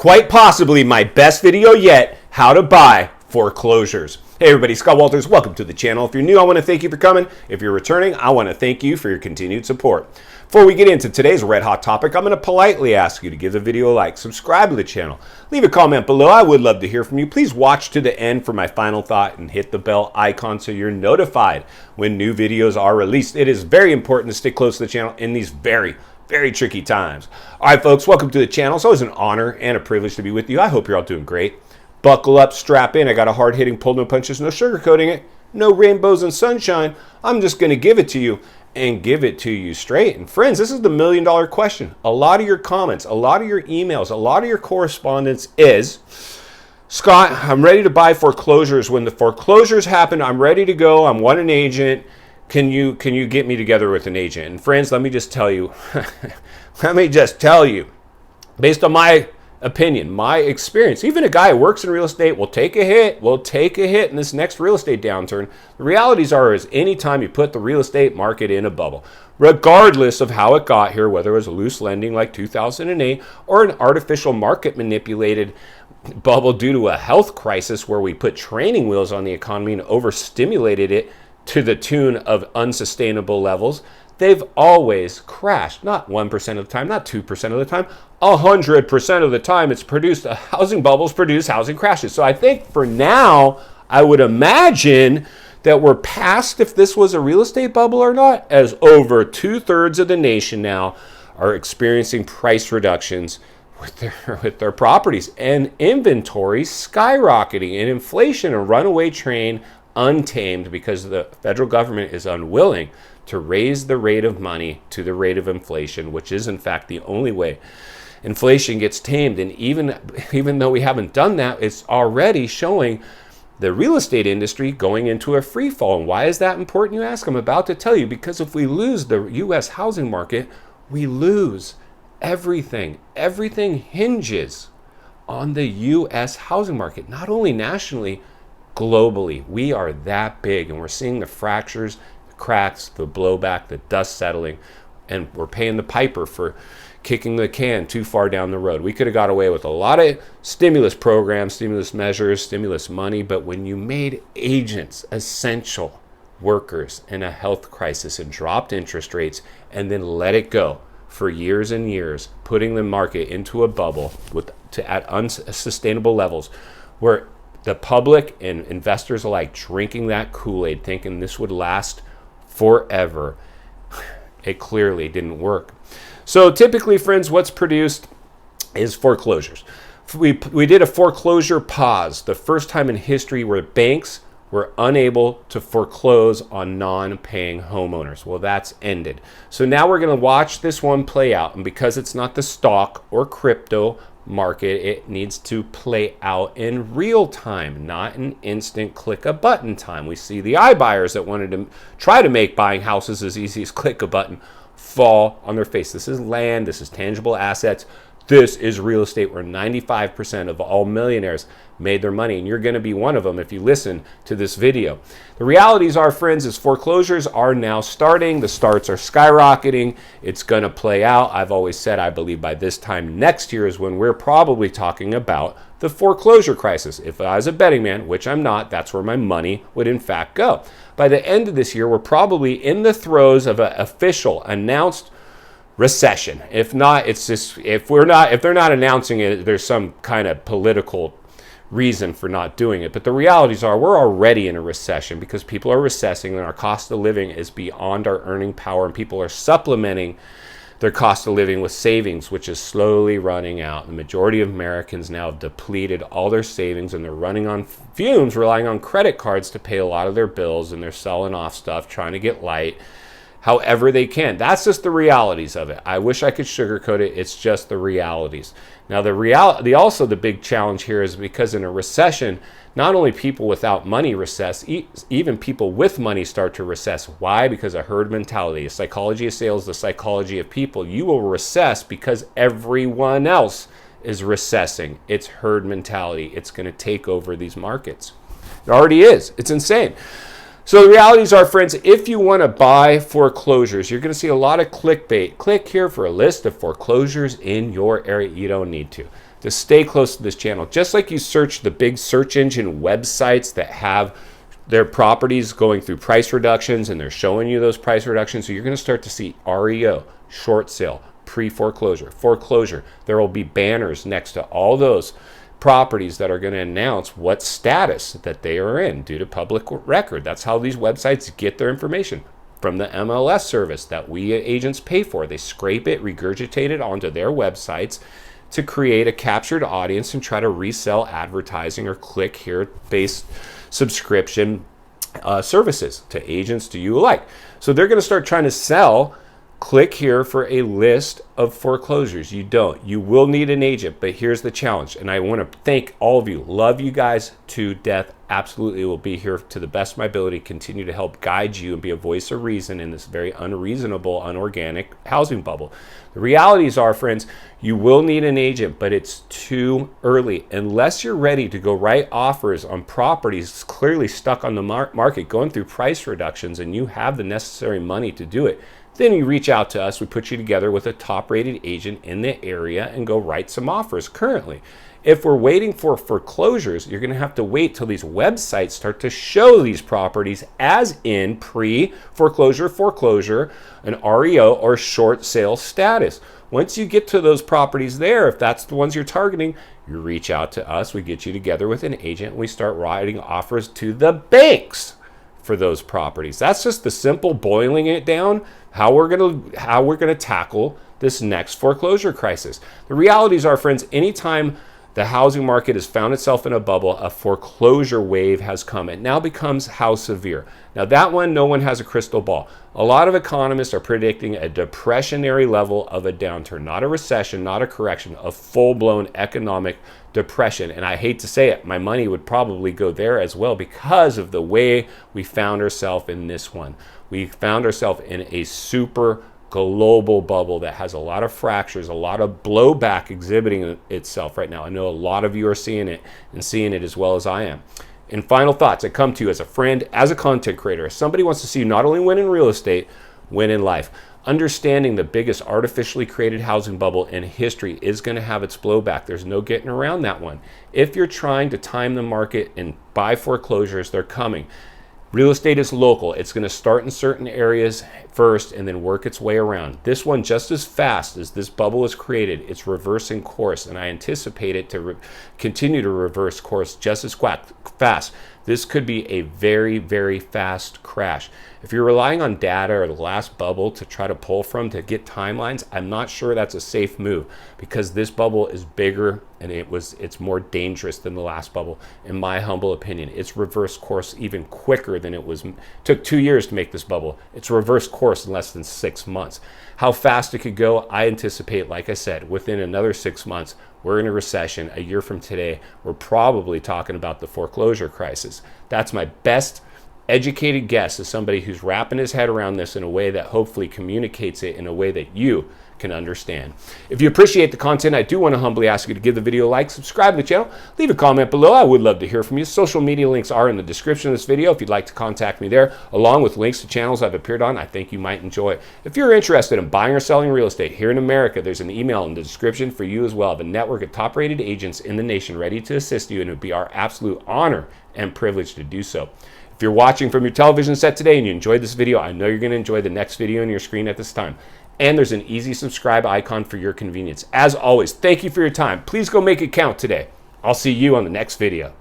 quite possibly my best video yet, how to buy foreclosures. Hey everybody, Scott Walters, welcome to the channel. If you're new, I want to thank you for coming. If you're returning, I want to thank you for your continued support. Before we get into today's red hot topic, I'm going to politely ask you to give the video a like, subscribe to the channel, leave a comment below. I would love to hear from you. Please watch to the end for my final thought and hit the bell icon so you're notified when new videos are released. It is very important to stay close to the channel in these very tricky times. All right, folks, welcome to the channel. It's always an honor and a privilege to be with you. I hope you're all doing great. Buckle up, strap in. I got a hard-hitting pull, no punches, no sugarcoating it, no rainbows and sunshine. I'm just going to give it to you and give it to you straight. And friends, this is the million-dollar question. A lot of your comments, a lot of your emails, a lot of your correspondence is, Scott, I'm ready to buy foreclosures. When the foreclosures happen, I'm ready to go. I want an agent. Can you get me together with an agent? And friends, let me just tell you, based on my opinion, my experience, even a guy who works in real estate will take a hit. Will take a hit in this next real estate downturn. The realities are is anytime you put the real estate market in a bubble, regardless of how it got here, whether it was loose lending like 2008 or an artificial market manipulated bubble due to a health crisis where we put training wheels on the economy and overstimulated it to the tune of unsustainable levels, they've always crashed. Not 1% of the time, not 2% of the time, 100% of the time it's produced. Housing bubbles produce housing crashes. So I think for now, I would imagine that we're past if this was a real estate bubble or not, as over 2/3 of the nation now are experiencing price reductions with their properties and inventory skyrocketing and inflation, a runaway train, untamed because the federal government is unwilling to raise the rate of money to the rate of inflation, which is in fact the only way inflation gets tamed. And even though we haven't done that, it's already showing the real estate industry going into a free fall. And why is that important, you ask? I'm about to tell you. Because if we lose the U.S. housing market, we lose everything. Everything hinges on the U.S. housing market, not only nationally, globally. We are that big, and we're seeing the fractures, the cracks, the blowback, the dust settling, and we're paying the piper for kicking the can too far down the road. We could have got away with a lot of stimulus programs, stimulus measures, stimulus money, but when you made agents essential workers in a health crisis and dropped interest rates and then let it go for years and years, putting the market into a bubble at unsustainable levels where the public and investors alike drinking that Kool-Aid, thinking this would last forever, it clearly didn't work. So typically, friends, what's produced is foreclosures. We did a foreclosure pause, the first time in history where banks were unable to foreclose on non-paying homeowners. Well, that's ended. So now we're going to watch this one play out, and because it's not the stock or crypto market, it needs to play out in real time, not in instant click a button time. We see the iBuyers that wanted to try to make buying houses as easy as click a button fall on their face. This is land, this is tangible assets, this is real estate where 95% of all millionaires made their money, and you're going to be one of them if you listen to this video. The realities are, friends, is foreclosures are now starting. The starts are skyrocketing. It's going to play out. I've always said I believe by this time next year is when we're probably talking about the foreclosure crisis. If I was a betting man, which I'm not, that's where my money would in fact go. By the end of this year, we're probably in the throes of an official announced recession. If not, it's just if they're not announcing it, there's some kind of political reason for not doing it. But the realities are we're already in a recession because people are recessing and our cost of living is beyond our earning power, and people are supplementing their cost of living with savings, which is slowly running out. The majority of Americans now have depleted all their savings and they're running on fumes, relying on credit cards to pay a lot of their bills, and they're selling off stuff, trying to get light however they can. That's just the realities of it. I wish I could sugarcoat it. It's just the realities. Now, also the big challenge here is because in a recession, not only people without money recess, even people with money start to recess. Why? Because of herd mentality. The psychology of sales, the psychology of people. You will recess because everyone else is recessing. It's herd mentality. It's going to take over these markets. It already is. It's insane. So the realities are, friends, if you want to buy foreclosures, you're going to see a lot of clickbait. Click here for a list of foreclosures in your area. You don't need to. Just stay close to this channel. Just like you search the big search engine websites that have their properties going through price reductions and they're showing you those price reductions. So you're going to start to see REO, short sale, pre-foreclosure, foreclosure. There will be banners next to all those properties that are going to announce what status that they are in due to public record. That's how these websites get their information, from the MLS service that we agents pay for. They scrape it, regurgitate it onto their websites to create a captured audience and try to resell advertising or click here based subscription services to agents, to you alike. So they're going to start trying to sell. Click here for a list of foreclosures. You don't. You will need an agent, but here's the challenge. And I want to thank all of you. Love you guys to death. Absolutely will be here to the best of my ability, continue to help guide you and be a voice of reason in this very unreasonable, unorganic housing bubble. The realities are, friends, you will need an agent, but it's too early. Unless you're ready to go write offers on properties clearly stuck on the market, going through price reductions, and you have the necessary money to do it, then you reach out to us. We put you together with a top-rated agent in the area and go write some offers currently. If we're waiting for foreclosures, you're going to have to wait till these websites start to show these properties as in pre-foreclosure, foreclosure, an REO, or short sale status. Once you get to those properties there, if that's the ones you're targeting, you reach out to us. We get you together with an agent. We start writing offers to the banks for those properties. That's just the simple boiling it down, how we're gonna tackle this next foreclosure crisis. The realities are, friends, anytime the housing market has found itself in a bubble, a foreclosure wave has come. It now becomes how severe. Now that one, no one has a crystal ball. A lot of economists are predicting a depressionary level of a downturn, not a recession, not a correction, a full-blown economic depression. And I hate to say it, my money would probably go there as well because of the way we found ourselves in this one. We found ourselves in a super global bubble that has a lot of fractures, a lot of blowback exhibiting itself right now. I know a lot of you are seeing it and seeing it as well as I am. And final thoughts, I come to you as a friend, as a content creator, as somebody who wants to see you not only win in real estate, win in life. Understanding the biggest artificially created housing bubble in history is going to have its blowback. There's no getting around that one. If you're trying to time the market and buy foreclosures, they're coming. Real estate is local. It's going to start in certain areas first and then work its way around. This one, just as fast as this bubble is created, it's reversing course, and I anticipate it to continue to reverse course just as fast. This could be a very, very fast crash. If you're relying on data or the last bubble to try to pull from to get timelines, I'm not sure that's a safe move because this bubble is bigger and it's more dangerous than the last bubble. In my humble opinion, it's reversed course even quicker than it was. It took 2 years to make this bubble. It's reversed course in less than 6 months. How fast it could go, I anticipate, like I said, within another 6 months, we're in a recession. A year from today, we're probably talking about the foreclosure crisis. That's my best educated guess as somebody who's wrapping his head around this in a way that hopefully communicates it in a way that you can understand. If you appreciate the content, I do want to humbly ask you to give the video a like, subscribe to the channel, leave a comment below. I would love to hear from you. Social media links are in the description of this video if you'd like to contact me there, along with links to channels I've appeared on I think you might enjoy. If you're interested in buying or selling real estate here in America, there's an email in the description for you as well. I have a network of top-rated agents in the nation ready to assist you, and it would be our absolute honor and privilege to do so. If you're watching from your television set today and you enjoyed this video, I know you're going to enjoy the next video on your screen at this time. And there's an easy subscribe icon for your convenience. As always, thank you for your time. Please go make it count today. I'll see you on the next video.